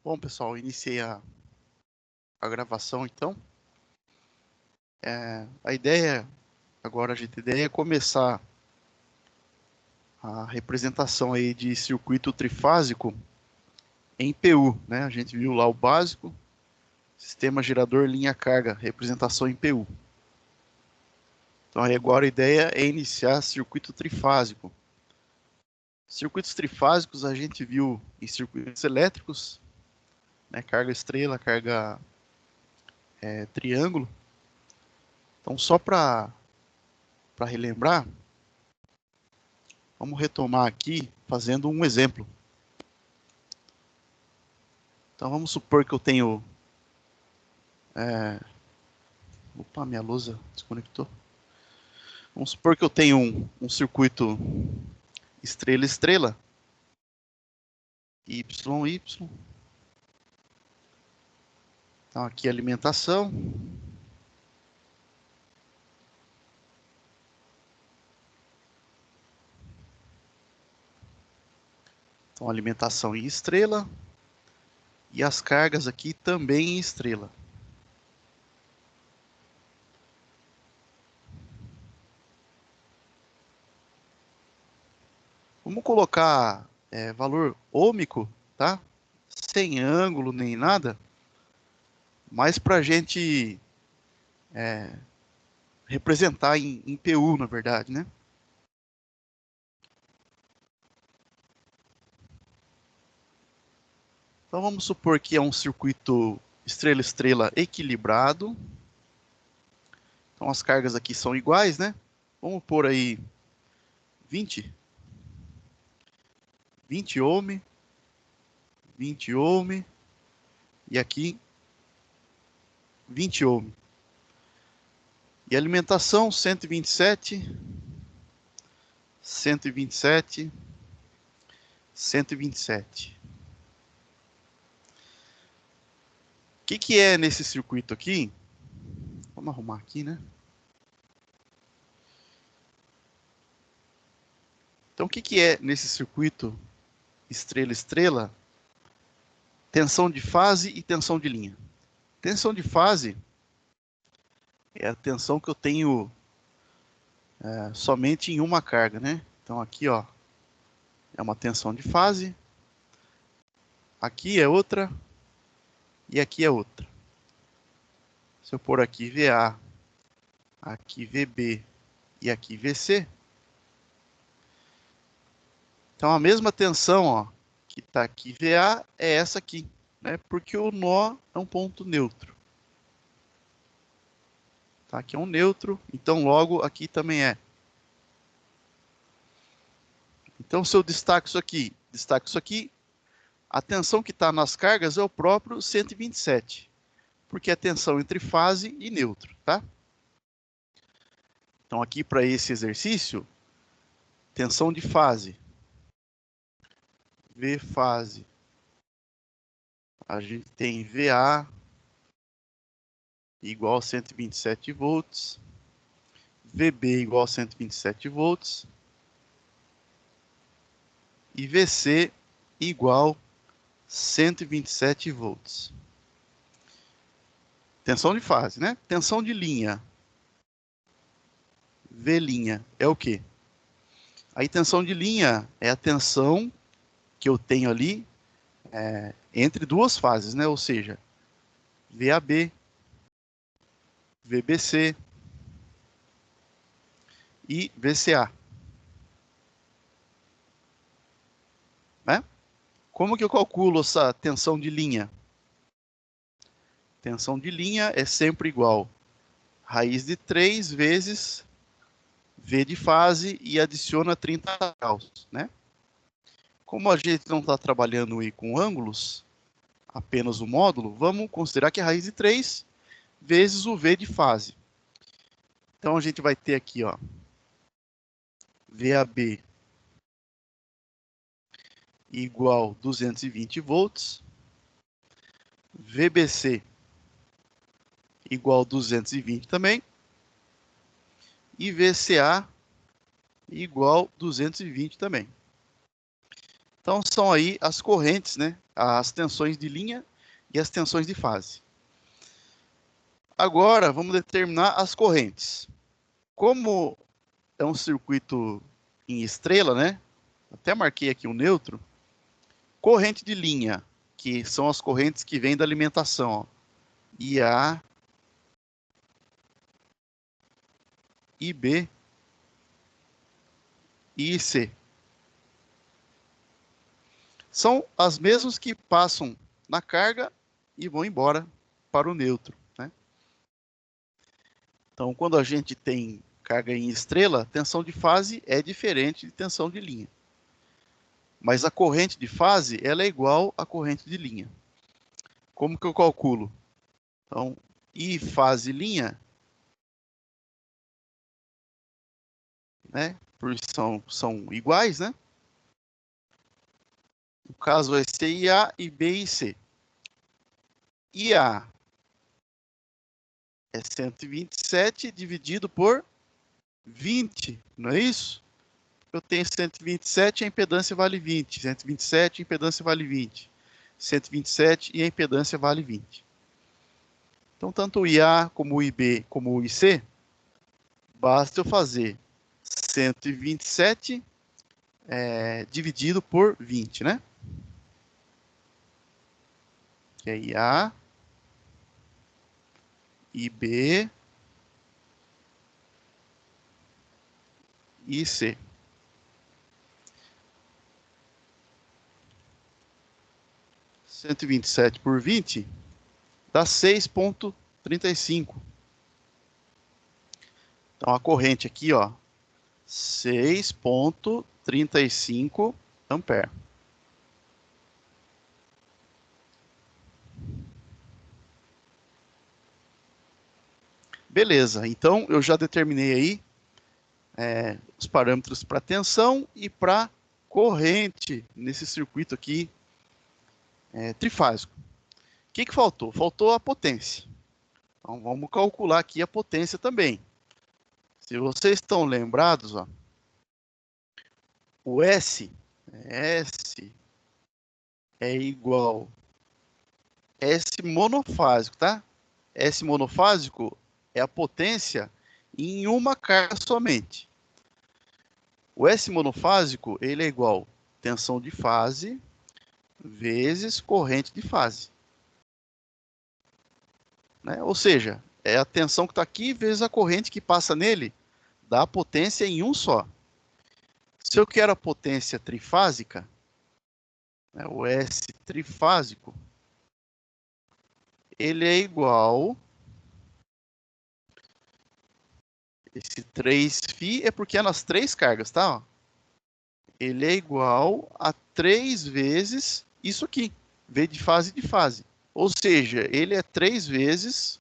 Bom, pessoal, iniciei a gravação, então. A ideia, agora a ideia é começar a representação aí de circuito trifásico em PU, né? A gente viu lá o básico, sistema gerador linha carga, representação em PU. Então, aí agora a ideia é iniciar circuito trifásico. Circuitos trifásicos a gente viu em circuitos elétricos, né? Carga estrela, carga triângulo. Então, só para relembrar, vamos retomar aqui fazendo um exemplo. Então vamos supor que eu tenho... Opa, minha lousa desconectou. Vamos supor que eu tenho um circuito estrela-estrela, Y, Y. Então aqui a alimentação. Então alimentação em estrela. E as cargas aqui também em estrela. Vamos colocar valor ômico, tá? Sem ângulo nem nada. Mas para a gente representar em PU, na verdade, né? Então vamos supor que é um circuito estrela-estrela equilibrado. Então as cargas aqui são iguais, né? Vamos pôr aí 20 ohm, 20 ohm e aqui 20 ohm. E alimentação 127, 127, 127. O que é nesse circuito aqui? Vamos arrumar aqui, né? Então o que é nesse circuito estrela-estrela? Tensão de fase e tensão de linha. Tensão de fase é a tensão que eu tenho somente em uma carga, né? Então aqui, ó, é uma tensão de fase, aqui é outra e aqui é outra. Se eu pôr aqui VA, aqui VB e aqui VC, então a mesma tensão, ó, que está aqui VA é essa aqui, né? Porque o nó é um ponto neutro. Tá? Aqui é um neutro, então logo aqui também é. Então se eu destaco isso aqui, a tensão que está nas cargas é o próprio 127, porque é tensão entre fase e neutro, tá? Então aqui para esse exercício, tensão de fase, V fase, a gente tem VA igual a 127 volts, VB igual a 127 volts e VC igual a 127 volts. Tensão de fase, né? Tensão de linha. V' é o quê? A tensão de linha é a tensão que eu tenho ali entre duas fases, né? Ou seja, VAB, VBC e VCA. Né? Como que eu calculo essa tensão de linha? Tensão de linha é sempre igual a raiz de 3 vezes V de fase e adiciona 30 graus, né? Como a gente não está trabalhando aí com ângulos, apenas o módulo, vamos considerar que é a raiz de 3 vezes o V de fase. Então a gente vai ter aqui, ó, VAB igual 220 volts, VBC igual 220 também, e VCA igual 220 também. Então, são aí as correntes, né? As tensões de linha e as tensões de fase. Agora, vamos determinar as correntes. Como é um circuito em estrela, né? Até marquei aqui um neutro. Corrente de linha, que são as correntes que vêm da alimentação, ó. IA, IB e IC. São as mesmas que passam na carga e vão embora para o neutro, né? Então, quando a gente tem carga em estrela, tensão de fase é diferente de tensão de linha. Mas a corrente de fase, ela é igual à corrente de linha. Como que eu calculo? Então, I fase linha, né? Porque são iguais, né? No caso, vai ser IA, IB e C. IA é 127 dividido por 20, não é isso? Eu tenho 127 e a impedância vale 20. 127 e a impedância vale 20. 127 e a impedância vale 20. Então, tanto o IA, como o IB, como o IC, basta eu fazer 127 dividido por 20, né? Que é IA, IB, e IC. 127 por 20 dá 6,35. Então, a corrente aqui, ó, 6,35 ampere. Beleza, então eu já determinei aí os parâmetros para tensão e para corrente nesse circuito aqui trifásico. O que faltou? Faltou a potência. Então vamos calcular aqui a potência também. Se vocês estão lembrados, ó, o S é igual S monofásico, tá? S monofásico é a potência em uma carga somente. O S monofásico, ele é igual tensão de fase vezes corrente de fase, né? Ou seja, é a tensão que está aqui vezes a corrente que passa nele, dá a potência em um só. Se eu quero a potência trifásica, né, o S trifásico, ele é igual... Esse 3φ é porque é nas três cargas, tá? Ele é igual a 3 vezes isso aqui, V de fase. Ou seja, ele é 3 vezes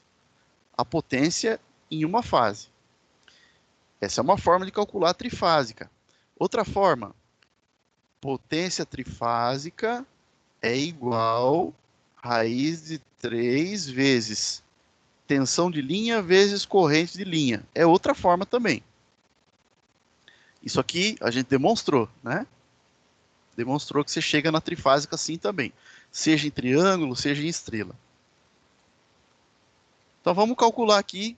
a potência em uma fase. Essa é uma forma de calcular a trifásica. Outra forma, potência trifásica é igual a raiz de 3 vezes tensão de linha vezes corrente de linha. É outra forma também. Isso aqui a gente demonstrou, né? Demonstrou que você chega na trifásica assim também. Seja em triângulo, seja em estrela. Então vamos calcular aqui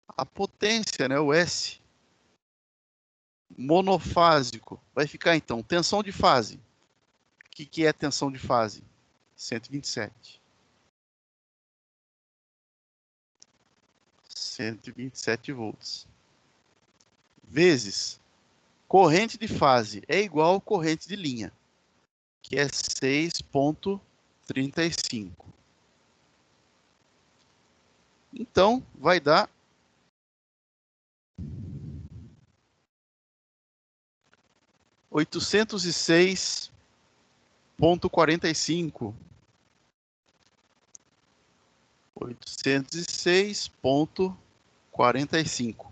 a potência, né? O S monofásico. Vai ficar então tensão de fase. O que é tensão de fase? 127. 127 volts. Vezes corrente de fase é igual a corrente de linha, que é 6,35. Então, vai dar 806,45. 806,45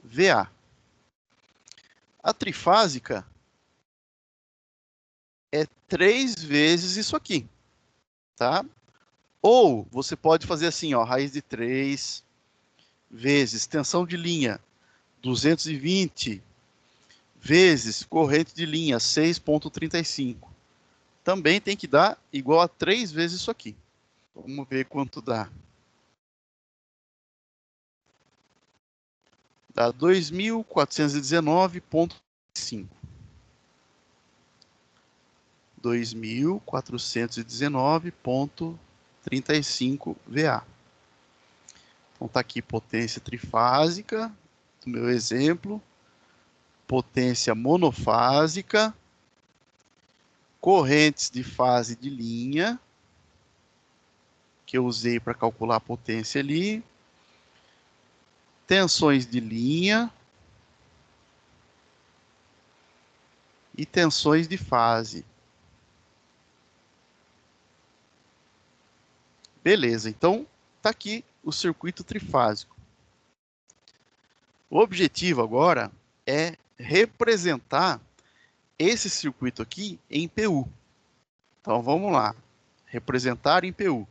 VA. A trifásica é 3 vezes isso aqui, tá? Ou você pode fazer assim, ó, raiz de 3 vezes tensão de linha 220 vezes corrente de linha 6,35. Também tem que dar igual a 3 vezes isso aqui. Vamos ver quanto dá. Dá 2.419,5. 2.419,35 VA. Então está aqui potência trifásica, do meu exemplo, potência monofásica, correntes de fase de linha, que eu usei para calcular a potência ali, tensões de linha e tensões de fase. Beleza, então está aqui o circuito trifásico. O objetivo agora é representar esse circuito aqui em PU. Então vamos lá, representar em PU.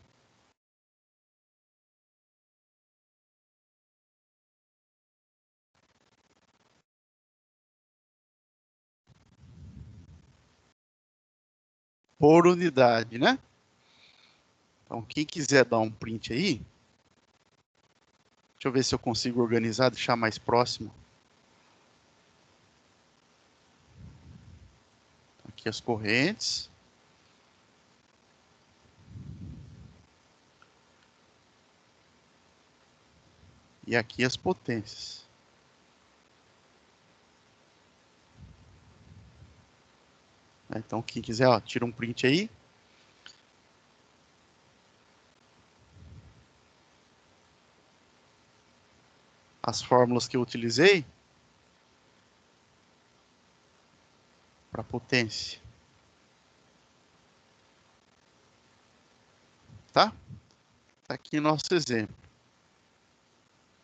Por unidade, né? Então quem quiser dar um print aí, deixa eu ver se eu consigo organizar, deixar mais próximo. Aqui as correntes. E aqui as potências. Então, quem quiser, ó, tira um print aí. As fórmulas que eu utilizei para potência. Tá? Tá aqui nosso exemplo.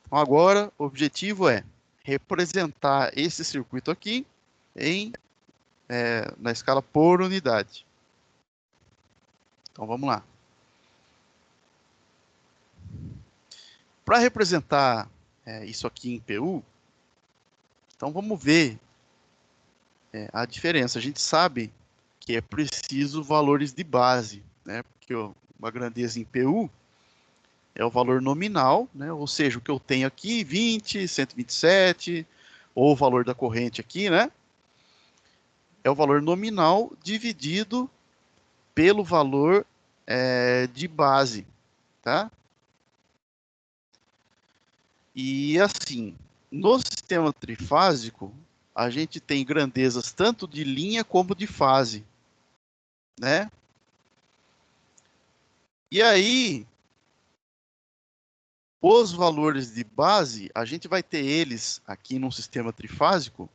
Então, agora, o objetivo é representar esse circuito aqui na escala por unidade. Então, vamos lá. Para representar isso aqui em PU, então vamos ver a diferença. A gente sabe que é preciso valores de base, né? Porque uma grandeza em PU é o valor nominal, né? Ou seja, o que eu tenho aqui, 20, 127, ou o valor da corrente aqui, né? É o valor nominal dividido pelo valor de base, tá? E assim, no sistema trifásico, a gente tem grandezas tanto de linha como de fase, né? E aí, os valores de base, a gente vai ter eles aqui num sistema trifásico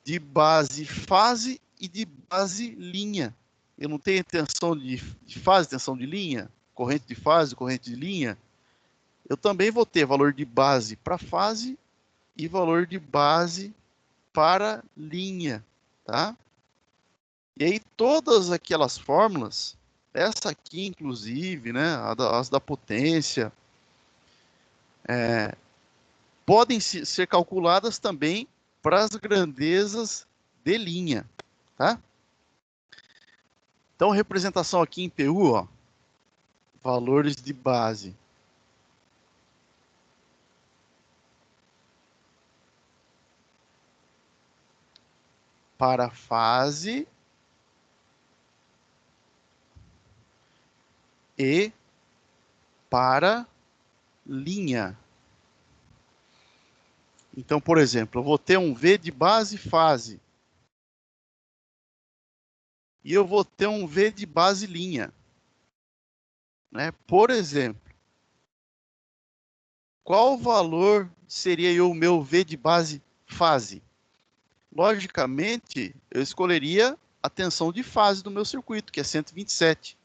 de base fase e de base linha. Eu não tenho tensão de fase, tensão de linha, corrente de fase, corrente de linha. Eu também vou ter valor de base para fase e valor de base para linha, tá? E aí todas aquelas fórmulas, essa aqui inclusive, né, as da potência, podem ser calculadas também para as grandezas de linha, tá? Então, representação aqui em PU, ó, valores de base. Para fase e para linha. Então, por exemplo, eu vou ter um V de base fase. E eu vou ter um V de base linha. Né? Por exemplo, qual valor seria o meu V de base fase? Logicamente, eu escolheria a tensão de fase do meu circuito, que é 127.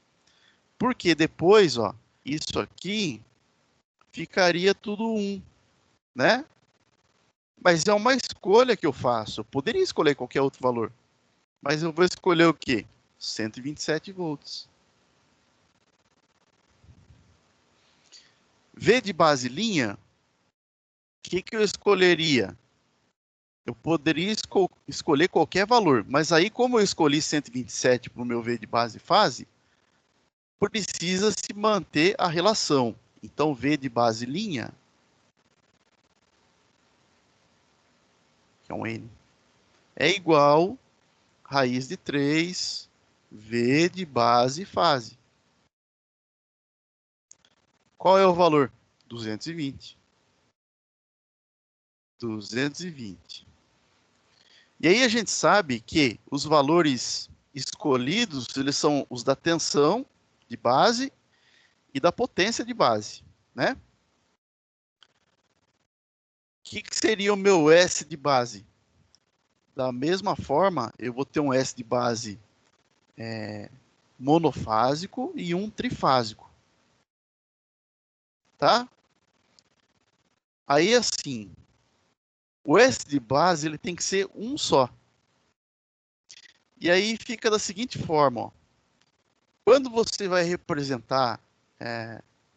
Porque depois, ó, isso aqui ficaria tudo 1, né? Mas é uma escolha que eu faço. Eu poderia escolher qualquer outro valor. Mas eu vou escolher o quê? 127 volts. V de base linha, o que eu escolheria? Eu poderia escolher qualquer valor, mas aí como eu escolhi 127 para o meu V de base fase, precisa se manter a relação. Então, V de base linha, que é um N, é igual raiz de 3, V de base fase. Qual é o valor? 220. 220. E aí a gente sabe que os valores escolhidos, eles são os da tensão de base e da potência de base, né? O que seria o meu S de base? Da mesma forma, eu vou ter um S de base monofásico e um trifásico, tá? Aí assim, o S de base ele tem que ser um só. E aí fica da seguinte forma, ó. Quando você vai representar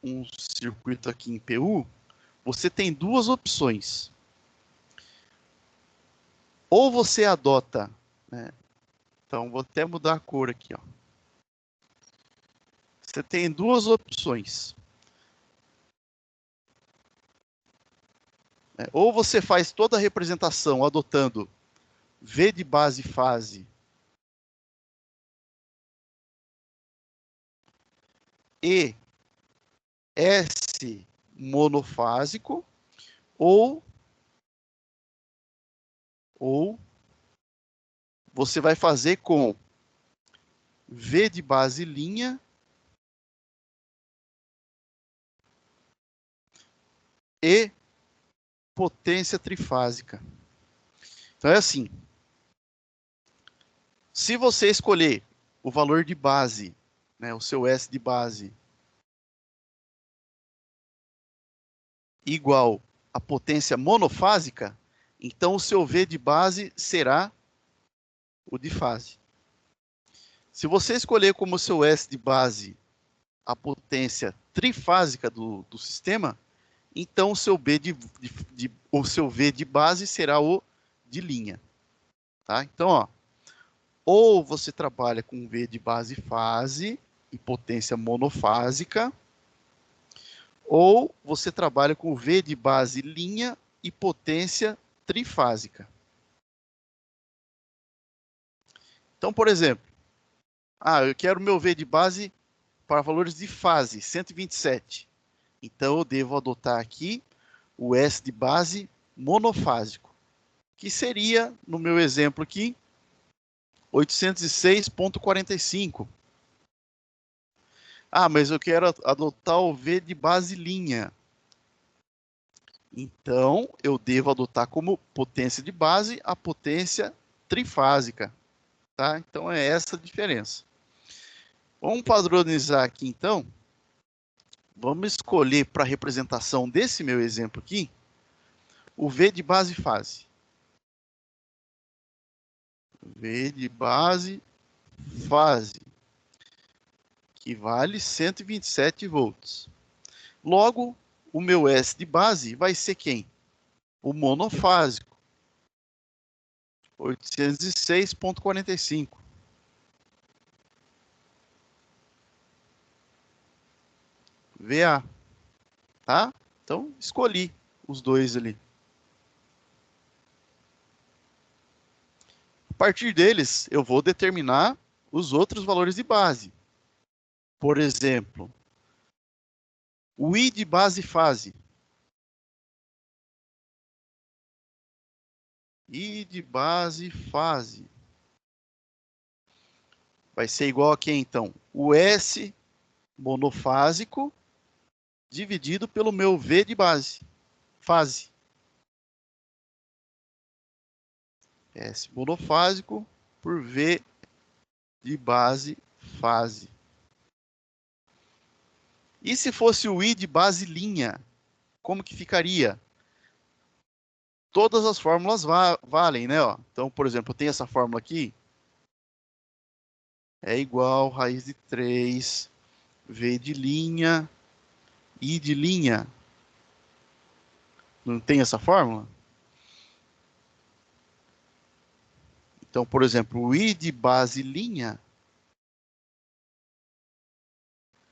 um circuito aqui em PU, você tem duas opções. Ou você adota, né? Então vou até mudar a cor aqui, ó. Você tem duas opções. Ou você faz toda a representação adotando V de base fase e S monofásico, ou você vai fazer com V de base linha e potência trifásica. Então é assim, se você escolher o valor de base, né, o seu S de base, igual à potência monofásica, então o seu V de base será o de fase. Se você escolher como seu S de base a potência trifásica do sistema, então o seu o seu V de base será o de linha. Tá? Então, ó, ou você trabalha com V de base fase e potência monofásica, ou você trabalha com V de base linha e potência trifásica. Então, por exemplo, eu quero meu V de base para valores de fase, 127. Então, eu devo adotar aqui o S de base monofásico, que seria, no meu exemplo aqui, 806,45. Mas eu quero adotar o V de base linha. Então, eu devo adotar como potência de base a potência trifásica. Tá? Então, é essa a diferença. Vamos padronizar aqui, então. Vamos escolher para a representação desse meu exemplo aqui, o V de base fase. V de base fase, que vale 127 volts. Logo, o meu S de base vai ser quem? O monofásico, 806,45. VA, tá? Então, escolhi os dois ali. A partir deles, eu vou determinar os outros valores de base. Por exemplo, o I de base fase. I de base fase. Vai ser igual a quem, então? O S monofásico dividido pelo meu V de base, fase. S monofásico por V de base, fase. E se fosse o I de base linha, como que ficaria? Todas as fórmulas valem, né? Ó. Então, por exemplo, eu tenho essa fórmula aqui. É igual raiz de 3, V de linha, I de linha. Não tem essa fórmula? Então, por exemplo, o I de base linha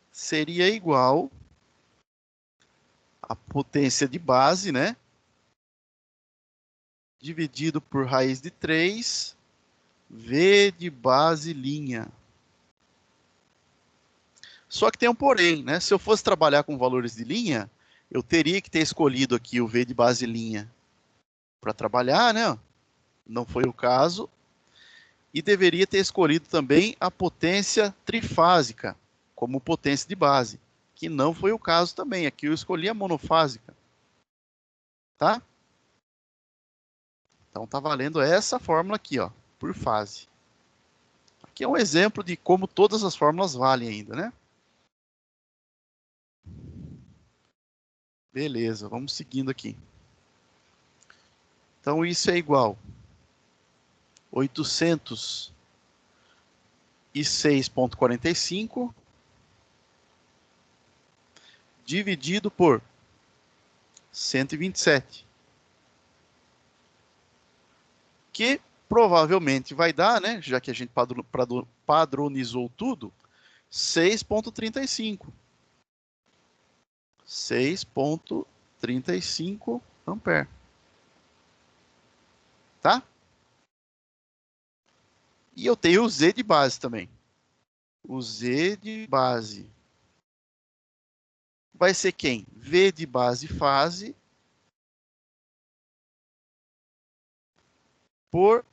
seria igual à potência de base, né? Dividido por raiz de 3, V de base linha. Só que tem um porém, né? Se eu fosse trabalhar com valores de linha, eu teria que ter escolhido aqui o V de base linha para trabalhar, né? Não foi o caso. E deveria ter escolhido também a potência trifásica como potência de base, que não foi o caso também. Aqui eu escolhi a monofásica, tá? Então tá valendo essa fórmula aqui, ó, por fase. Aqui é um exemplo de como todas as fórmulas valem ainda, né? Beleza, vamos seguindo aqui. Então isso é igual a 806,45 dividido por 127. Que provavelmente vai dar, né, já que a gente padronizou tudo, 6,35. 6,35 ampere. Tá? E eu tenho o Z de base também. O Z de base vai ser quem? V de base fase por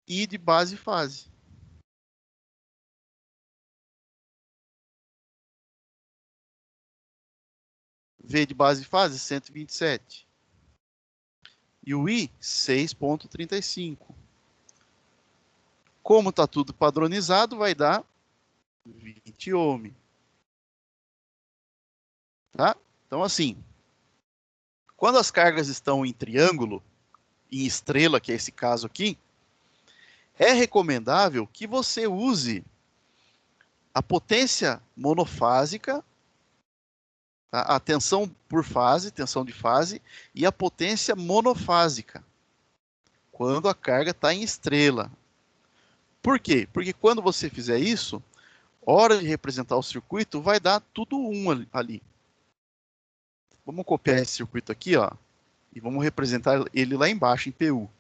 I de base fase. V de base fase, 127. E o I, 6,35. Como está tudo padronizado, vai dar 20 ohm. Tá? Então, assim, quando as cargas estão em triângulo, em estrela, que é esse caso aqui, é recomendável que você use a potência monofásica, tá? A tensão por fase, tensão de fase, e a potência monofásica, quando a carga está em estrela. Por quê? Porque quando você fizer isso, hora de representar o circuito, vai dar tudo um ali. Vamos copiar esse circuito aqui, ó, e vamos representar ele lá embaixo em PU.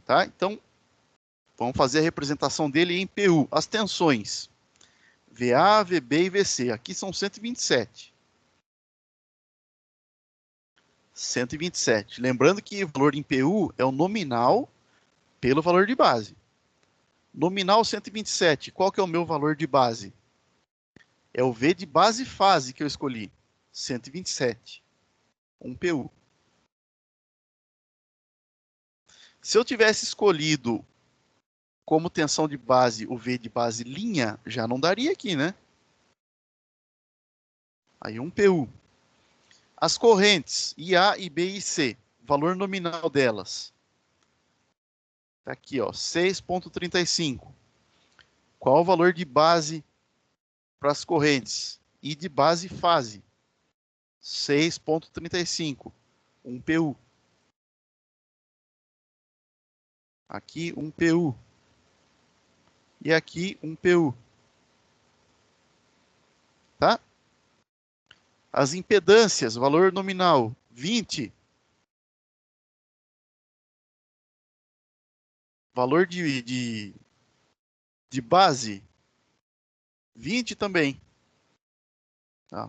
Tá? Então, vamos fazer a representação dele em PU. As tensões, VA, VB e VC. Aqui são 127. 127. Lembrando que o valor em PU é o nominal pelo valor de base. Nominal 127. Qual que é o meu valor de base? É o V de base fase que eu escolhi. 127. 1 PU. Se eu tivesse escolhido como tensão de base o V de base linha, já não daria aqui, né? Aí 1 PU. As correntes IA e B e C, valor nominal delas. Tá aqui, ó, 6,35. Qual o valor de base para as correntes? I de base fase. 6,35. 1 PU. Aqui 1 PU. E aqui 1 PU. Tá? As impedâncias, valor nominal 20. Valor de base 20 também. Tá?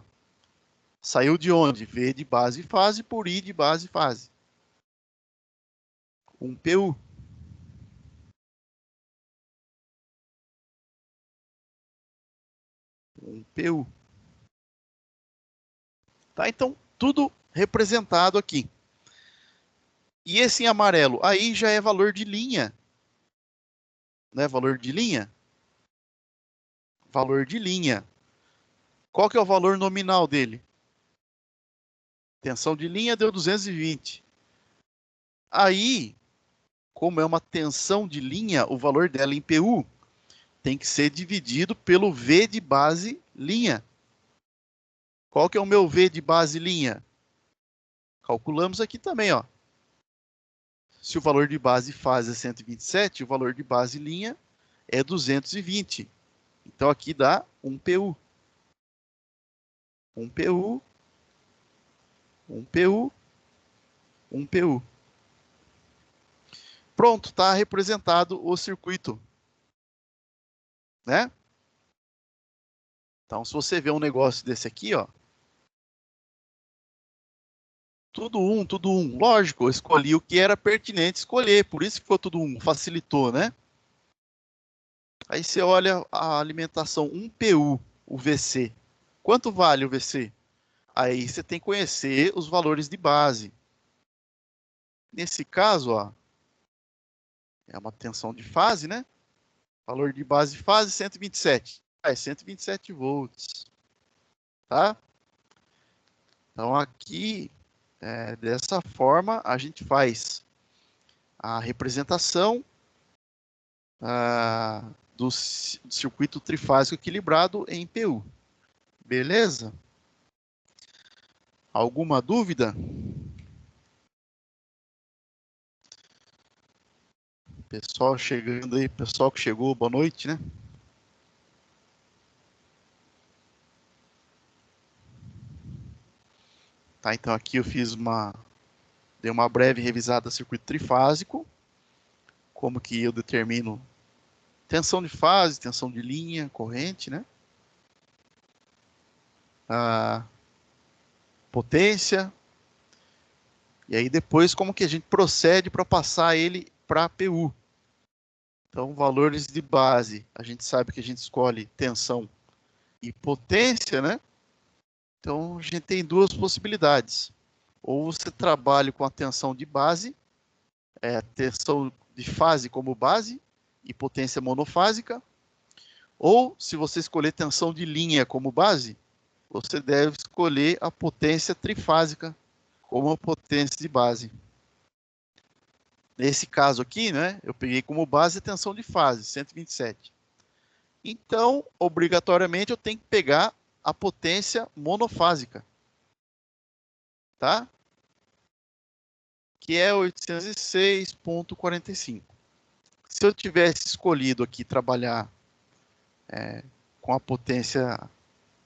Saiu de onde? V de base fase por I de base fase. 1 PU. Um PU. Tá? Então, tudo representado aqui. E esse em amarelo, aí já é valor de linha. Né? Valor de linha? Valor de linha. Qual que é o valor nominal dele? Tensão de linha deu 220. Aí, como é uma tensão de linha, o valor dela em PU tem que ser dividido pelo V de base linha. Qual que é o meu V de base linha? Calculamos aqui também, ó. Se o valor de base fase é 127, o valor de base linha é 220. Então aqui dá 1 PU. 1 PU, 1 PU, 1 PU. Pronto, está representado o circuito, né? Então, se você vê um negócio desse aqui, ó, tudo um, tudo um. Lógico, eu escolhi o que era pertinente escolher, por isso que ficou tudo um, facilitou, né? Aí você olha a alimentação 1 PU, o VC. Quanto vale o VC? Aí você tem que conhecer os valores de base. Nesse caso, ó, é uma tensão de fase, né? Valor de base de fase 127. É 127 volts, tá? Então aqui, dessa forma, a gente faz a representação do circuito trifásico equilibrado em PU. Beleza? Alguma dúvida? Pessoal chegando aí, pessoal que chegou, boa noite, né? Tá, então aqui eu dei uma breve revisada do circuito trifásico, como que eu determino tensão de fase, tensão de linha, corrente, né? A potência, e aí depois como que a gente procede para passar ele para PU. Então, valores de base, a gente sabe que a gente escolhe tensão e potência, né? Então, a gente tem duas possibilidades. Ou você trabalha com a tensão de base, tensão de fase como base e potência monofásica, ou se você escolher tensão de linha como base, você deve escolher a potência trifásica como a potência de base. Nesse caso aqui, né, eu peguei como base a tensão de fase, 127. Então, obrigatoriamente, eu tenho que pegar a potência monofásica, tá? Que é 806,45. Se eu tivesse escolhido aqui trabalhar com a potência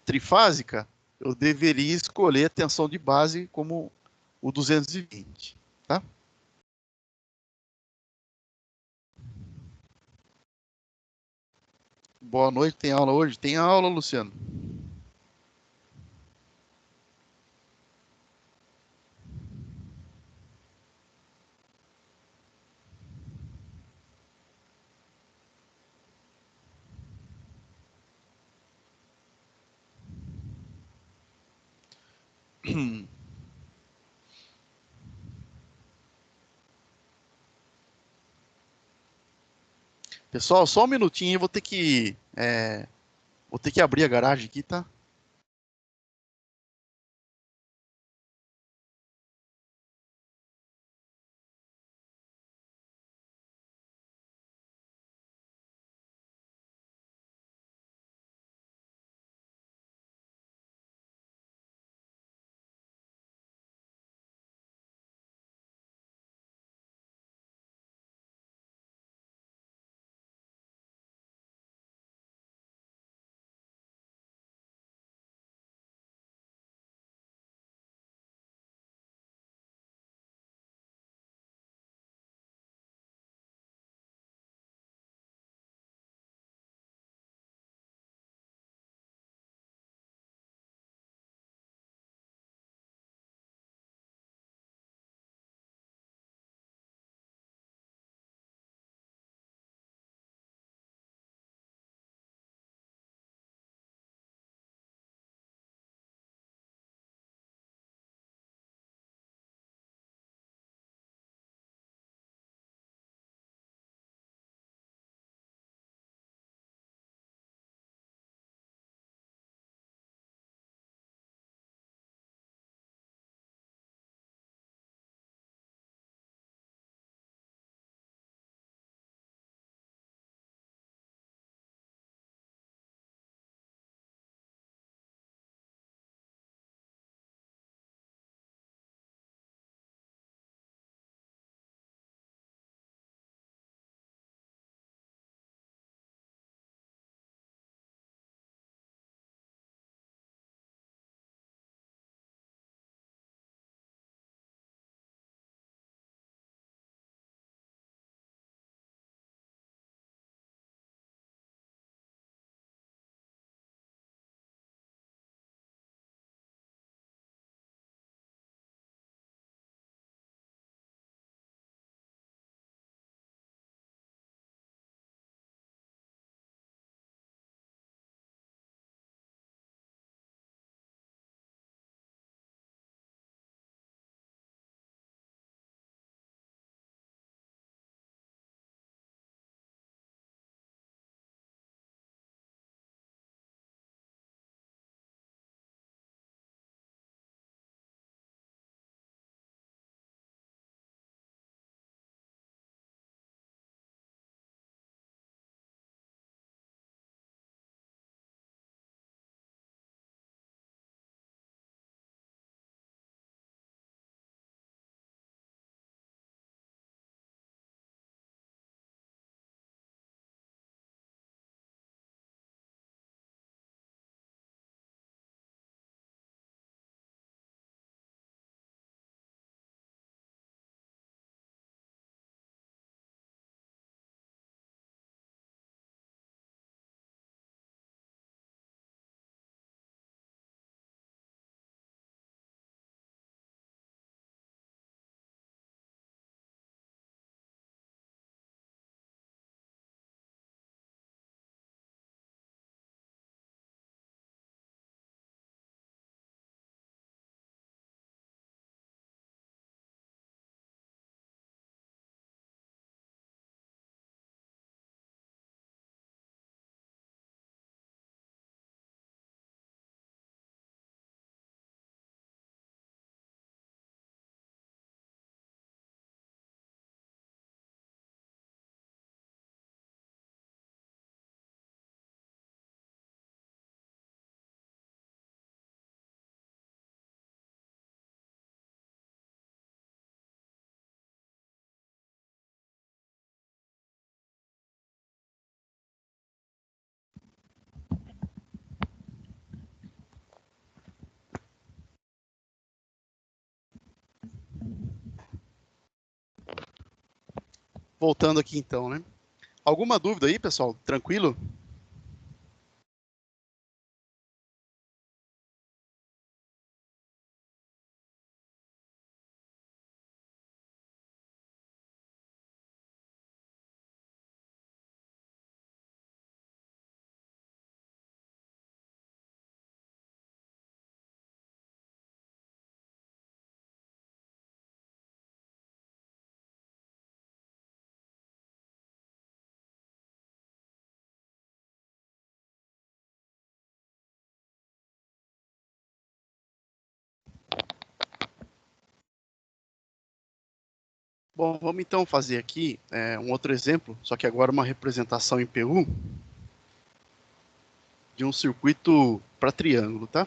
trifásica, eu deveria escolher a tensão de base como o 220, tá? Boa noite, tem aula hoje? Tem aula, Luciano. Pessoal, só um minutinho, eu vou ter que abrir a garagem aqui, tá? voltando aqui então, né? Alguma dúvida aí, pessoal? Tranquilo? Bom, vamos então fazer aqui um outro exemplo, só que agora uma representação em PU de um circuito para triângulo, tá?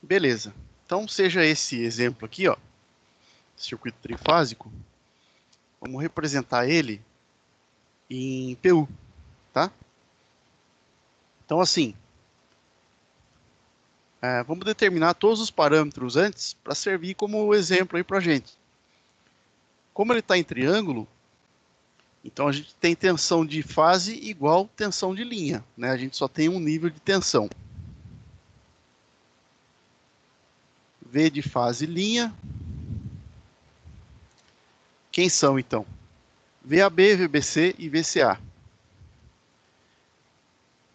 Beleza. Então, seja esse exemplo aqui, ó, circuito trifásico, vamos representar ele em PU, tá? Então, assim, vamos determinar todos os parâmetros antes para servir como exemplo aí para a gente. Como ele está em triângulo, então a gente tem tensão de fase igual tensão de linha, né? A gente só tem um nível de tensão. V de fase linha. Quem são então? VAB, VBC e VCA.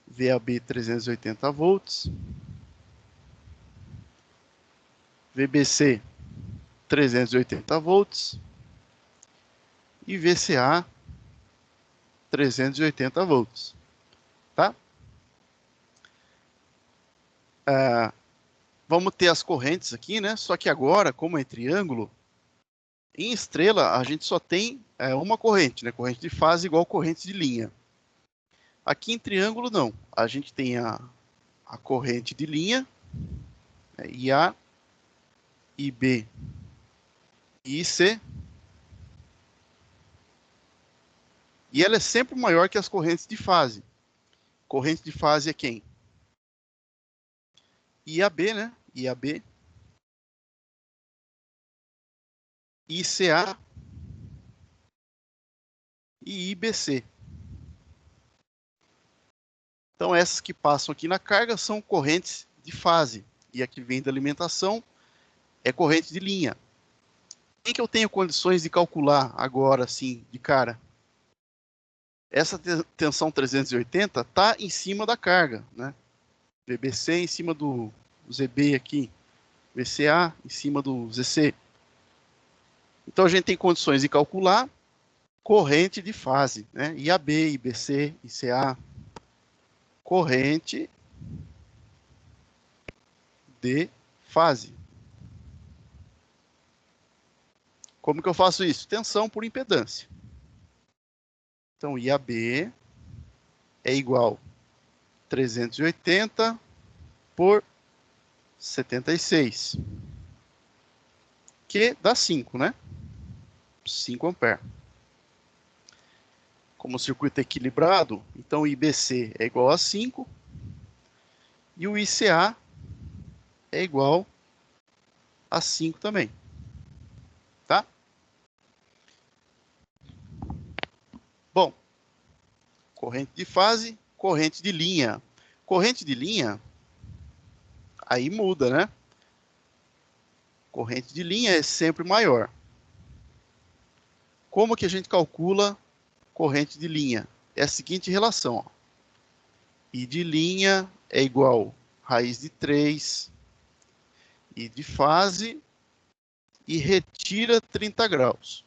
VAB 380 volts. VBC 380 volts. E VCA 380 volts. Tá? Vamos ter as correntes aqui, né? Só que agora, como é triângulo, em estrela a gente só tem uma corrente, né? Corrente de fase igual corrente de linha. Aqui em triângulo não. A gente tem a corrente de linha, IA, IB e IC. E ela é sempre maior que as correntes de fase. Corrente de fase é quem? IAB, né? IAB, ICA e IBC. Então, essas que passam aqui na carga são correntes de fase. E a que vem da alimentação é corrente de linha. Quem que eu tenho condições de calcular agora, assim, de cara? Essa tensão 380 está em cima da carga, né? VBC em cima do ZB aqui, VCA em cima do ZC. Então, a gente tem condições de calcular corrente de fase, né? IAB, IBC, ICA, corrente de fase. Como que eu faço isso? Tensão por impedância. Então, IAB é igual a 380 por 76, que dá 5, né? 5 amperes. Como o circuito é equilibrado, então o IBC é igual a 5 e o ICA é igual a 5 também, tá? Bom, corrente de fase, corrente de linha. Corrente de linha, aí muda, né? Corrente de linha é sempre maior. Como que a gente calcula corrente de linha? É a seguinte relação, ó. I de linha é igual a raiz de 3, I de fase, e retira 30 graus.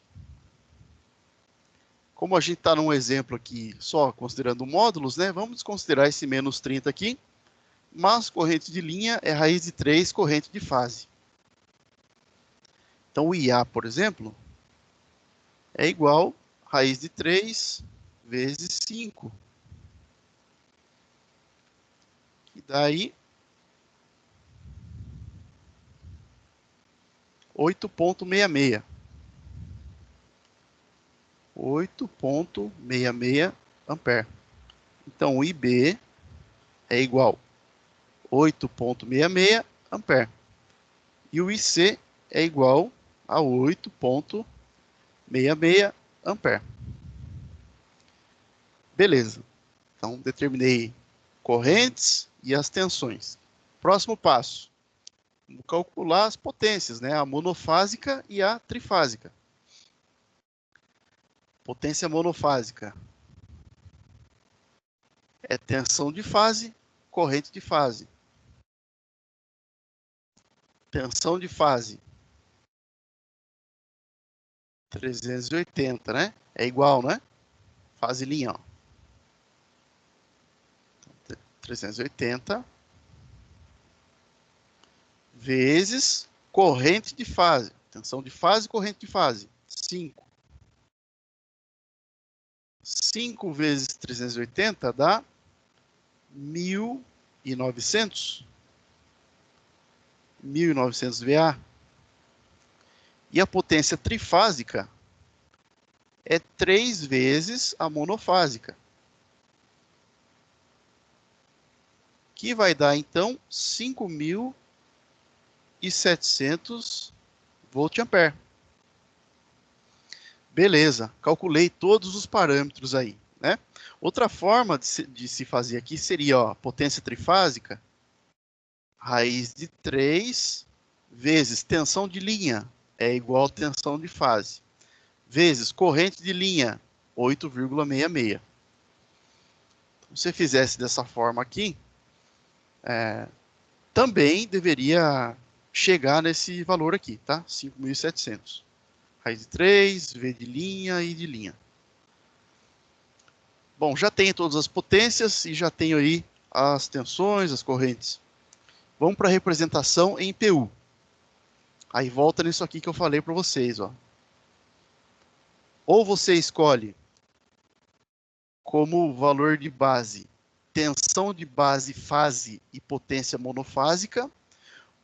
Como a gente está num exemplo aqui só considerando módulos, né? Vamos desconsiderar esse menos 30 aqui. Mas corrente de linha é raiz de 3 corrente de fase. Então, o IA, por exemplo, é igual a raiz de 3 vezes 5. Que dá aí 8,66. 8,66 ampere. Então, o IB é igual a 8,66 ampere. E o IC é igual a 8,66 ampere. Beleza. Então, determinei correntes e as tensões. Próximo passo. Vamos calcular as potências, né? A monofásica e a trifásica. Potência monofásica é tensão de fase, corrente de fase. Tensão de fase, 380, né? É igual, né? Fase linha, ó. 380 vezes corrente de fase. Tensão de fase, corrente de fase. 5. 5 vezes 380 dá 1.900. 1.900 VA. E a potência trifásica é 3 vezes a monofásica. Que vai dar, então, 5.700 volt-ampere. Beleza, calculei todos os parâmetros aí, né? Outra forma de se fazer aqui seria, ó, potência trifásica, raiz de 3 vezes tensão de linha é igual a tensão de fase, vezes corrente de linha, 8,66. Se você fizesse dessa forma aqui, também deveria chegar nesse valor aqui, tá? 5.700. Raiz de 3, V de linha e de linha. Bom, já tenho todas as potências e já tenho aí as tensões, as correntes. Vamos para a representação em PU. Aí volta nisso aqui que eu falei para vocês, ó. Ou você escolhe como valor de base tensão de base, fase e potência monofásica,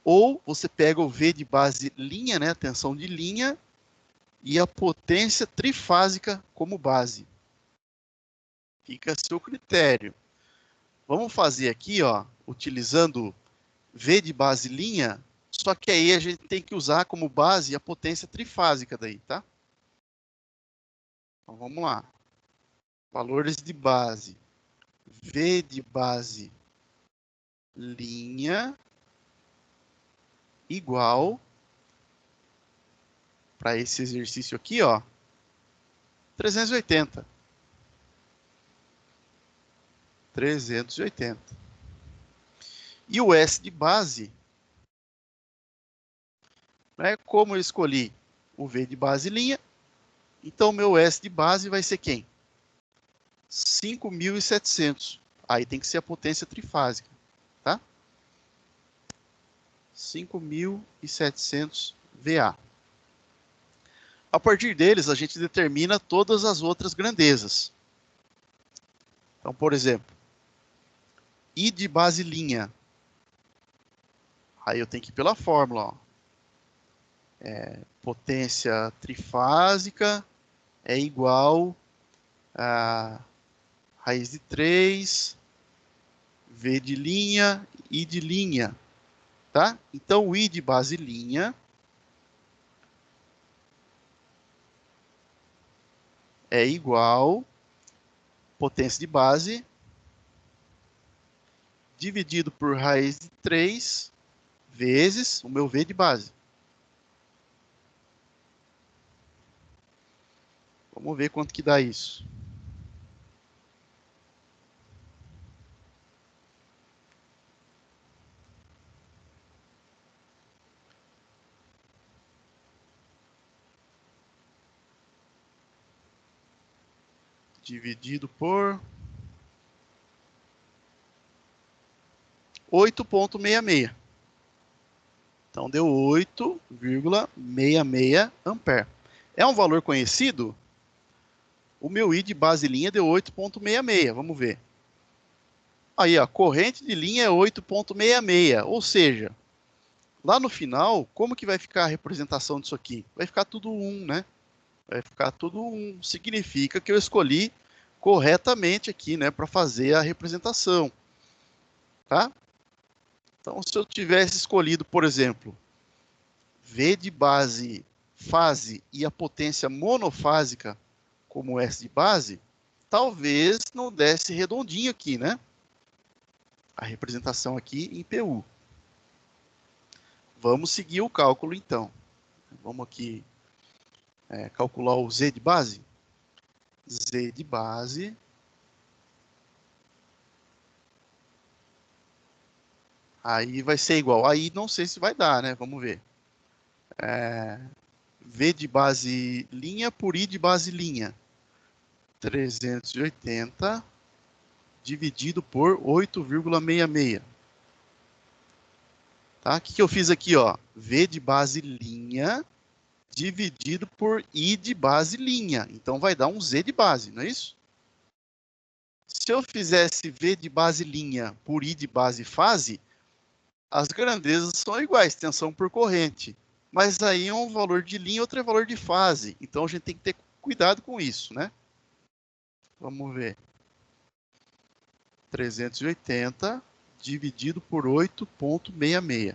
ou você pega o V de base linha, né, tensão de linha, e a potência trifásica como base. Fica a seu critério. Vamos fazer aqui, ó, utilizando V de base linha, só que aí a gente tem que usar como base a potência trifásica daí, tá? Então vamos lá. Valores de base. V de base linha igual para esse exercício aqui, ó, 380. 380. E o S de base, né, como eu escolhi o V de base linha. Então, meu S de base vai ser quem? 5.700. Aí tem que ser a potência trifásica, tá? 5.700 VA. A partir deles, a gente determina todas as outras grandezas. Então, por exemplo, I de base linha. Aí eu tenho que ir pela fórmula, ó. Potência trifásica é igual a raiz de 3, V de linha, I de linha, tá? Então, o I de base linha é igual potência de base dividido por raiz de 3 vezes o meu V de base. Vamos ver quanto que dá isso. Dividido por 8,66. Então, deu 8,66 ampere. É um valor conhecido? O meu I de base linha deu 8,66. Vamos ver. Aí, a corrente de linha é 8,66. Ou seja, lá no final, como que vai ficar a representação disso aqui? Vai ficar tudo 1, né? Vai ficar tudo 1. Significa que eu escolhi corretamente aqui, né, para fazer a representação. Tá? Então, se eu tivesse escolhido, por exemplo, V de base fase e a potência monofásica como S de base, talvez não desse redondinho aqui, né? A representação aqui em PU. Vamos seguir o cálculo, então. Vamos aqui calcular o Z de base. Z de base aí vai ser igual. Aí não sei se vai dar, né? Vamos ver. V de base linha por I de base linha. 380 dividido por 8,66. Tá? O que eu fiz aqui? Ó? V de base linha dividido por I de base linha. Então, vai dar um Z de base, não é isso? Se eu fizesse V de base linha por I de base fase, as grandezas são iguais, tensão por corrente. Mas aí um valor de linha, outro é valor de fase. Então, a gente tem que ter cuidado com isso, né? Vamos ver. 380 dividido por 8,66.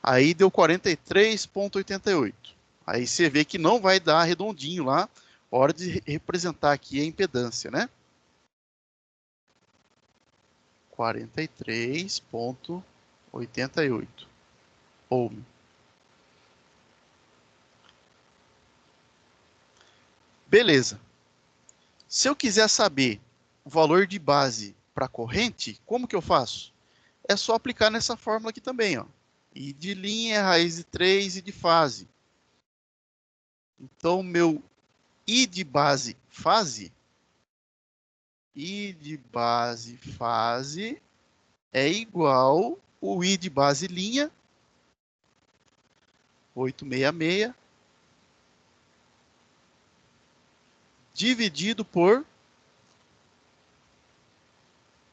Aí deu 43,88. Aí você vê que não vai dar redondinho lá, hora de representar aqui a impedância, né? 43,88 ohm. Beleza. Se eu quiser saber o valor de base para corrente, como que eu faço? É só aplicar nessa fórmula aqui também, ó. I de linha é raiz de 3 e de fase. Então, meu I de base fase, I de base fase é igual o I de base linha, 866, dividido por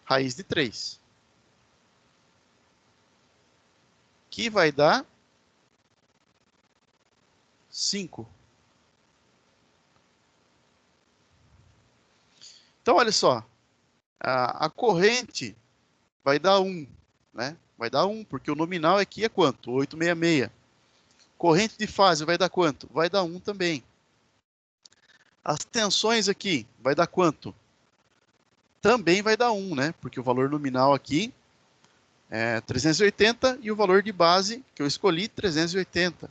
raiz de 3. Que vai dar 5. Então, olha só. A corrente vai dar 1, né? Vai dar 1, porque o nominal aqui é quanto? 866. Corrente de fase vai dar quanto? Vai dar 1 também. As tensões aqui vai dar quanto? Também vai dar 1, né? Porque o valor nominal aqui é 380 e o valor de base que eu escolhi, 380.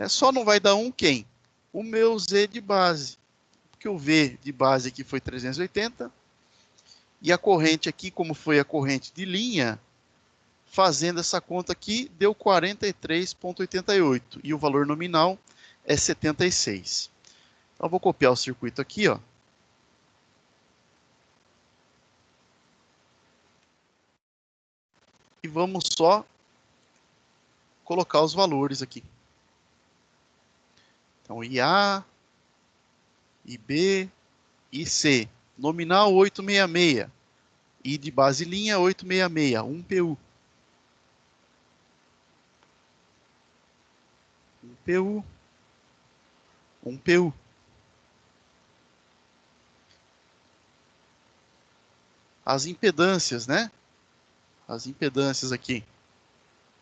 Só não vai dar 1 quem? O meu Z de base. Porque o V de base aqui foi 380. E a corrente aqui, como foi a corrente de linha, Fazendo essa conta aqui, deu 43,88 e o valor nominal é 76. Então, eu vou copiar o circuito aqui, ó. E vamos só colocar os valores aqui. Então, IA, IB, IC. Nominal 866. I de base linha 866, 1 PU. 1 PU. 1 PU. As impedâncias, né? As impedâncias aqui.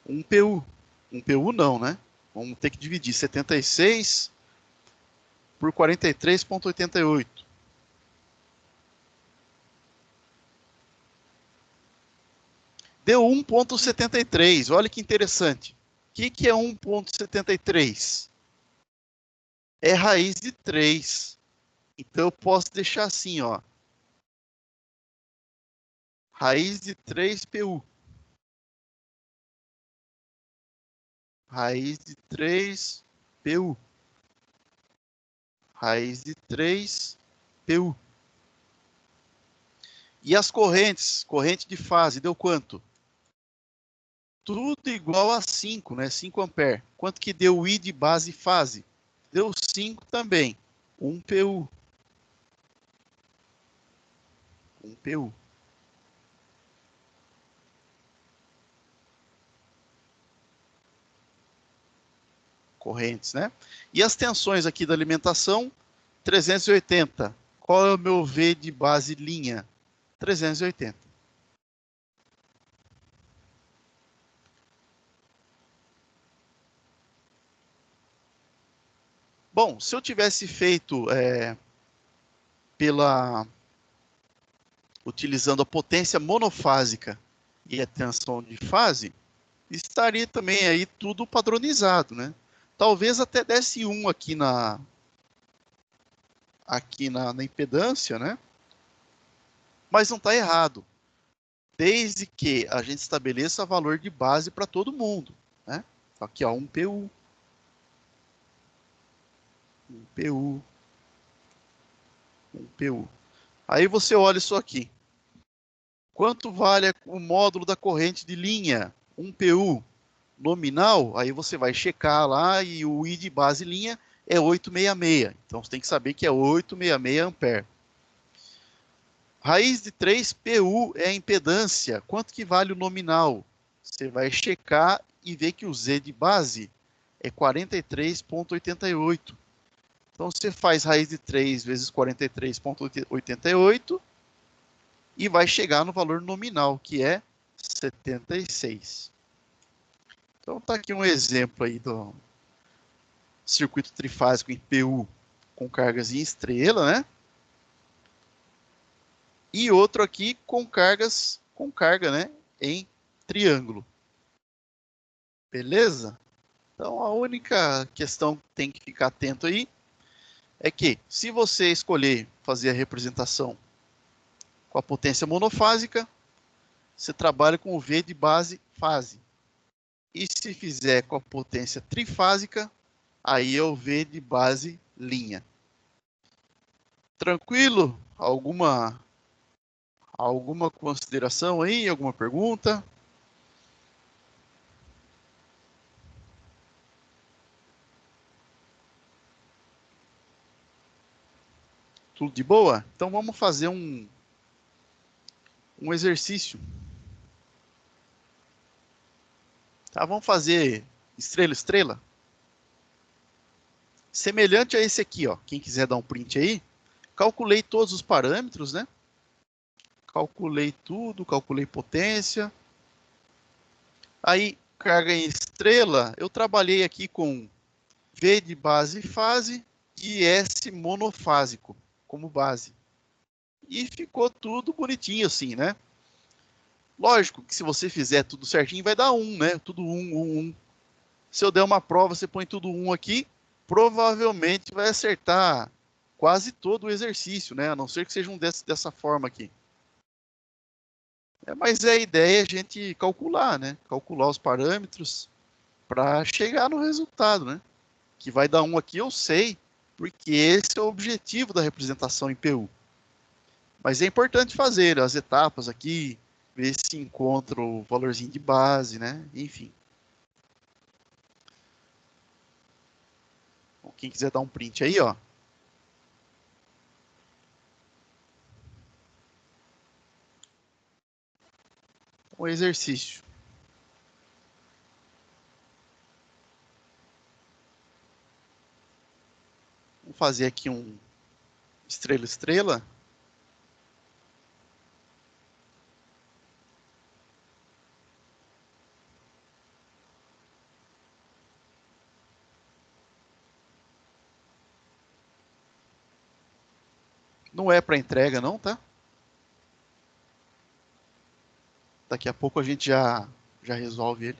1 PU. 1 PU não, né? Vamos ter que dividir 76 por 43,88. Deu 1,73. Olha que interessante. O que é 1,73? É raiz de 3. Então eu posso deixar assim, ó. Raiz de 3 PU. Raiz de 3 PU. Raiz de 3 PU. E as correntes? Corrente de fase, deu quanto? Tudo igual a 5, né? 5 ampere. Quanto que deu o I de base fase? Deu 5 também. 1 PU. 1 PU. Correntes, né? E as tensões aqui da alimentação, 380. Qual é o meu V de base linha? 380. Bom, se eu tivesse feito utilizando a potência monofásica e a tensão de fase, estaria também aí tudo padronizado, né? Talvez até desse 1 aqui na impedância, né? Mas não está errado, desde que a gente estabeleça valor de base para todo mundo, né? Aqui, ó, 1 PU, 1 PU, 1 PU. Aí você olha isso aqui. Quanto vale o módulo da corrente de linha? 1 PU nominal, aí você vai checar lá e o I de base linha é 866. Então você tem que saber que é 866 ampere. Raiz de 3 PU é a impedância. Quanto que vale o nominal? Você vai checar e ver que o Z de base é 43,88. Então você faz raiz de 3 vezes 43,88 e vai chegar no valor nominal, que é 76. Então tá aqui um exemplo aí do circuito trifásico em PU com cargas em estrela, né? E outro aqui com carga, né, em triângulo. Beleza? Então a única questão que tem que ficar atento aí é que se você escolher fazer a representação com a potência monofásica, você trabalha com o V de base fase. E se fizer com a potência trifásica, aí é o V de base linha. Tranquilo? Alguma consideração aí? Alguma pergunta? Tudo de boa? Então vamos fazer um exercício. Tá? Vamos fazer estrela, estrela. Semelhante a esse aqui, ó. Quem quiser dar um print aí, calculei todos os parâmetros, né? Calculei tudo, calculei potência. Aí, carga em estrela, eu trabalhei aqui com V de base fase e S monofásico como base. E ficou tudo bonitinho assim, né? Lógico que se você fizer tudo certinho, vai dar 1, né? Tudo 1, 1, 1. Se eu der uma prova, você põe tudo 1 aqui, provavelmente vai acertar quase todo o exercício, né? A não ser que seja um dessa forma aqui. Mas a ideia é a gente calcular, né? Calcular os parâmetros para chegar no resultado, né? Que vai dar um aqui, eu sei, porque esse é o objetivo da representação em PU. Mas é importante fazer as etapas aqui, ver se encontra o valorzinho de base, né? Enfim. Quem quiser dar um print aí, ó. O exercício. Vamos fazer aqui um estrela estrela. Não é para entrega não, tá? Daqui a pouco a gente já resolve ele.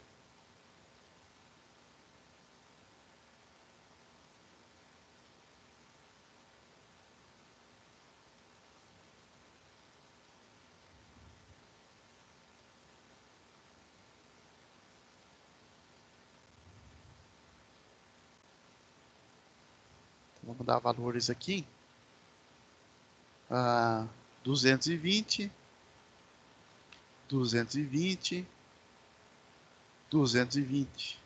Então, vamos dar valores aqui. 220, 220, 220.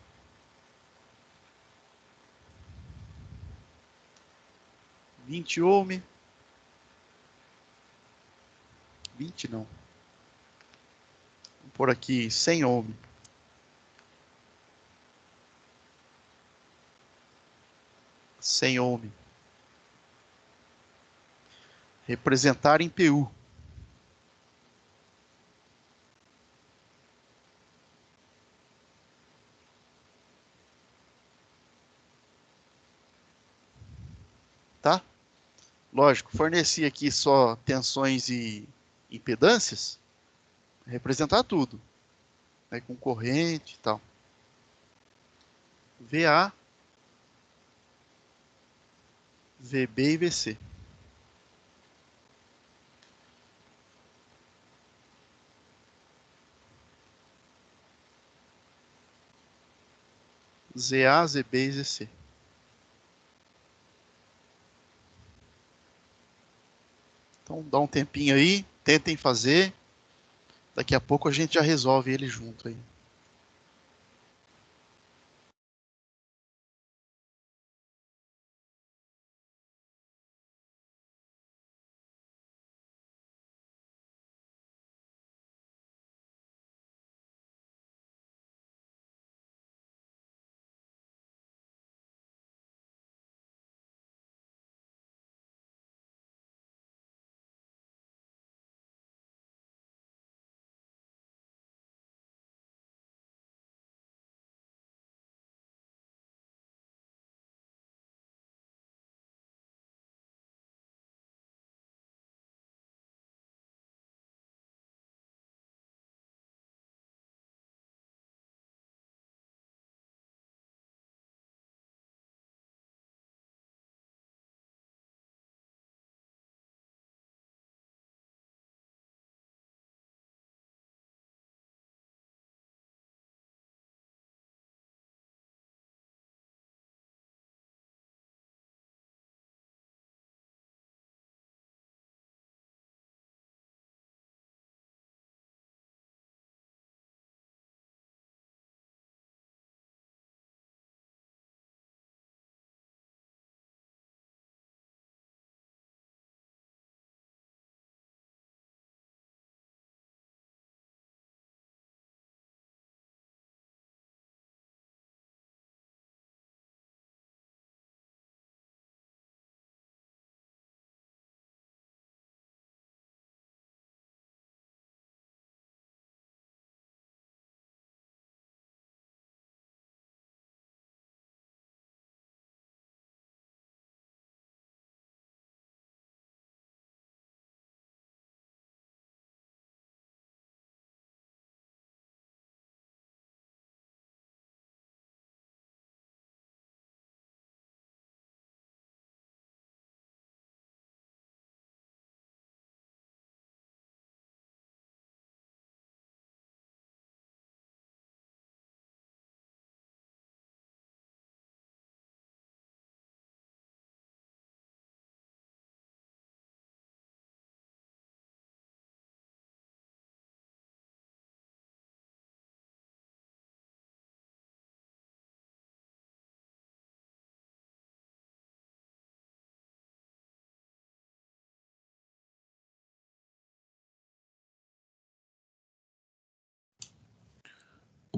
20 ohm. 20 não. Vamos pôr aqui 100 ohm. 100 ohm. Representar em PU. Tá? Lógico, forneci aqui só tensões e impedâncias, representar tudo, né, com corrente e tal. VA, VB e VC. ZA, ZB e ZC. Então dá um tempinho aí, tentem fazer. Daqui a pouco a gente já resolve ele junto aí.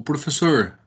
O professor,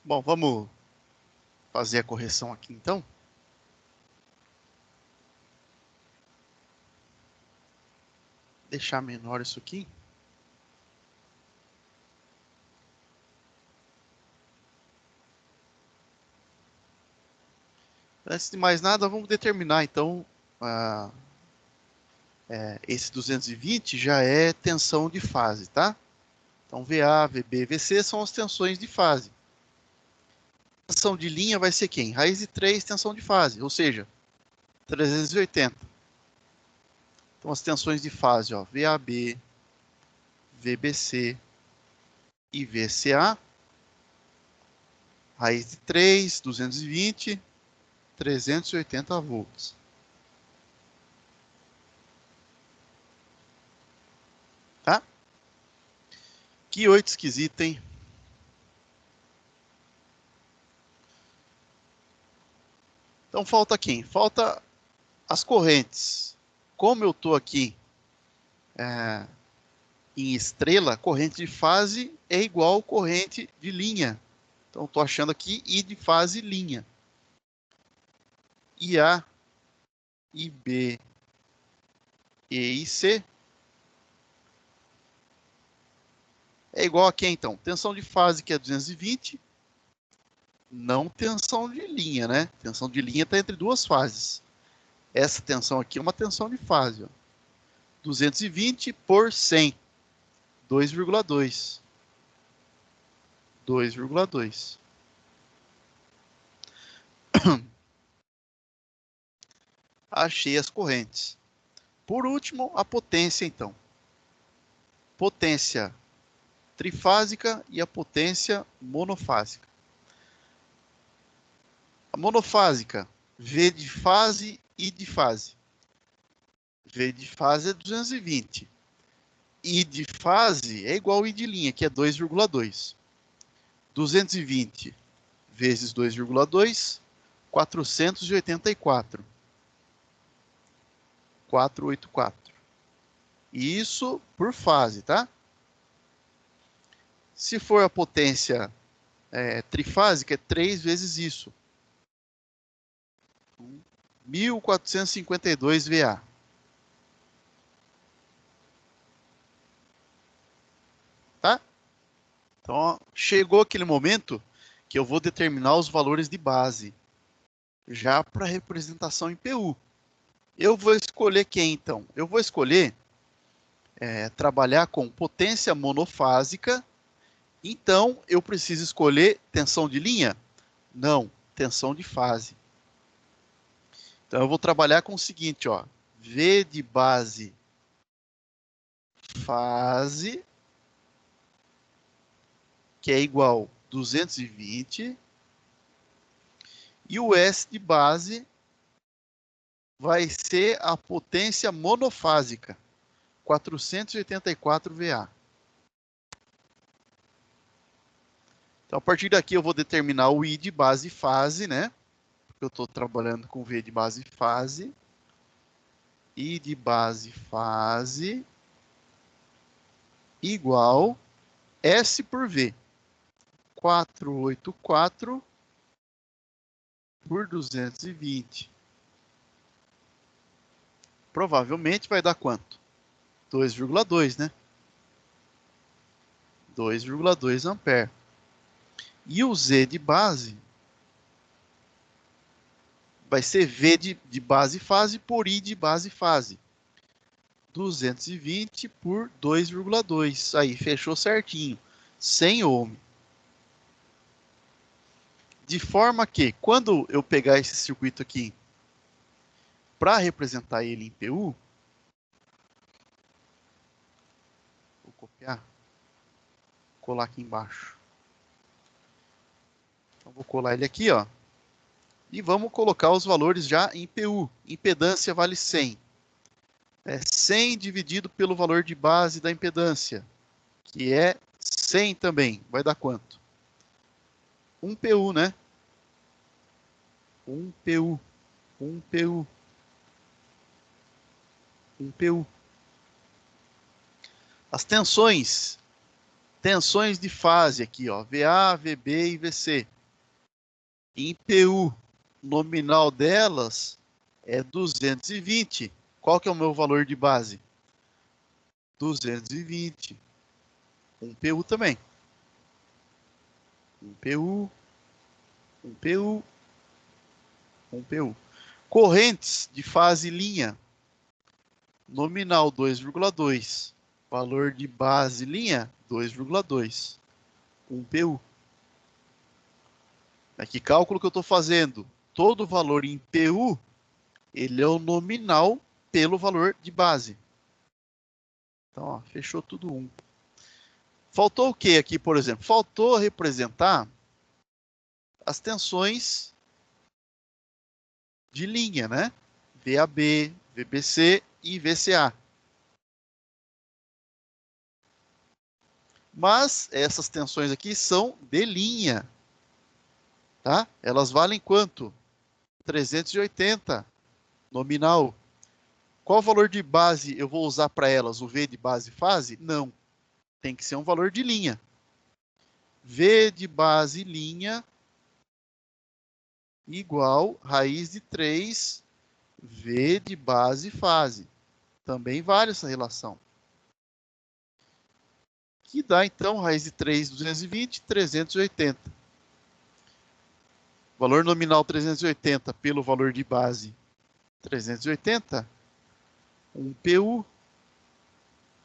Bom, vamos fazer a correção aqui então. Deixar menor isso aqui. Antes de mais nada, vamos determinar então esse 220 já é tensão de fase, tá? Então VA, VB, VC são as tensões de fase. Tensão de linha vai ser quem? Raiz de 3, tensão de fase, ou seja, 380. Então as tensões de fase, ó, VAB, VBC e VCA, raiz de 3, 220, 380 volts. Tá? Que 8 esquisito, hein? Então falta quem? Falta as correntes. Como eu estou aqui em estrela, corrente de fase é igual corrente de linha. Então estou achando aqui I de fase linha. IA, IB, E e C é igual a quem então? Tensão de fase que é 220, não tensão de linha, né? Tensão de linha está entre duas fases. Essa tensão aqui é uma tensão de fase, ó. 220 por 100, 2,2. 2,2. Achei as correntes. Por último, a potência, então. Potência trifásica e a potência monofásica. A monofásica, V de fase e de fase. V de fase é 220. I de fase é igual a I de linha, que é 2,2. 220 vezes 2,2, 484. 484. Isso por fase, tá? Se for a potência trifásica, é 3 vezes isso. 1452 VA. Tá? Então, ó, chegou aquele momento que eu vou determinar os valores de base, já para representação em PU. Eu vou escolher quem, então? Eu vou escolher trabalhar com potência monofásica. Então, eu preciso escolher tensão de linha? Não, tensão de fase. Então, eu vou trabalhar com o seguinte, ó. V de base fase, que é igual a 220. E o S de base vai ser a potência monofásica, 484 VA. Então, a partir daqui, eu vou determinar o I de base fase, né? Porque eu estou trabalhando com V de base fase. I de base fase igual S por V. 484 por 220. Provavelmente vai dar quanto? 2,2, né? 2,2 ampere. E o Z de base vai ser V de base fase por I de base fase. 220 por 2,2. Aí, fechou certinho. 100 ohm. De forma que, quando eu pegar esse circuito aqui para representar ele em PU, vou copiar, colar aqui embaixo. Então, vou colar ele aqui, ó. E vamos colocar os valores já em PU. Impedância vale 100. 100 dividido pelo valor de base da impedância, que é 100 também. Vai dar quanto? 1 PU, né? 1 PU. 1 PU. 1 PU. As tensões Tensões de fase aqui, ó, VA, VB e VC. Em PU, nominal delas é 220. Qual que é o meu valor de base? 220. Um PU também. Um PU, um PU, um PU. Correntes de fase linha. Nominal 2,2. Valor de base linha 2,2. Um PU. Que cálculo que eu estou fazendo? Todo valor em PU, ele é o nominal pelo valor de base. Então, ó, fechou tudo 1. Faltou o que aqui, por exemplo? Faltou representar as tensões de linha, né? VAB, VBC e VCA. Mas essas tensões aqui são de linha, tá? Elas valem quanto? 380 nominal. Qual o valor de base eu vou usar para elas? O V de base fase? Não. Tem que ser um valor de linha. V de base linha igual raiz de 3 V de base fase. Também vale essa relação. Que dá, então, raiz de 3, 220, 380. Valor nominal 380 pelo valor de base 380. Um PU,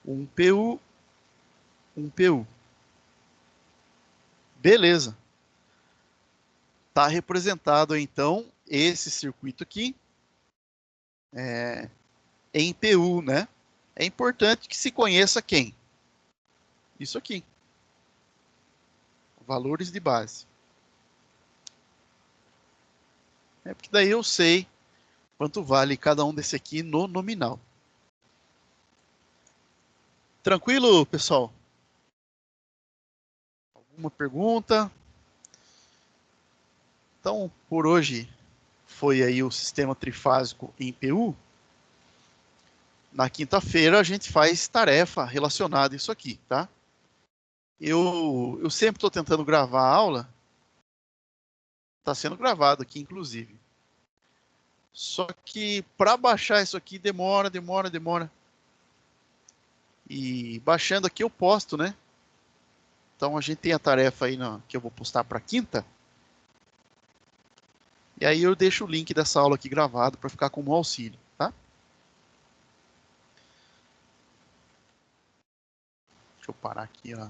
um PU, um PU. Beleza. Está representado, então, esse circuito aqui em PU, né? É importante que se conheça quem? Isso aqui. Valores de base. Porque daí eu sei quanto vale cada um desse aqui no nominal. Tranquilo, pessoal? Alguma pergunta? Então, por hoje foi aí o sistema trifásico em PU. Na quinta-feira a gente faz tarefa relacionada a isso aqui, tá? Eu sempre estou tentando gravar a aula. Está sendo gravado aqui, inclusive. Só que para baixar isso aqui demora. E baixando aqui eu posto, né? Então a gente tem a tarefa aí que eu vou postar para quinta. E aí eu deixo o link dessa aula aqui gravado para ficar como auxílio, tá? Deixa eu parar aqui, ó.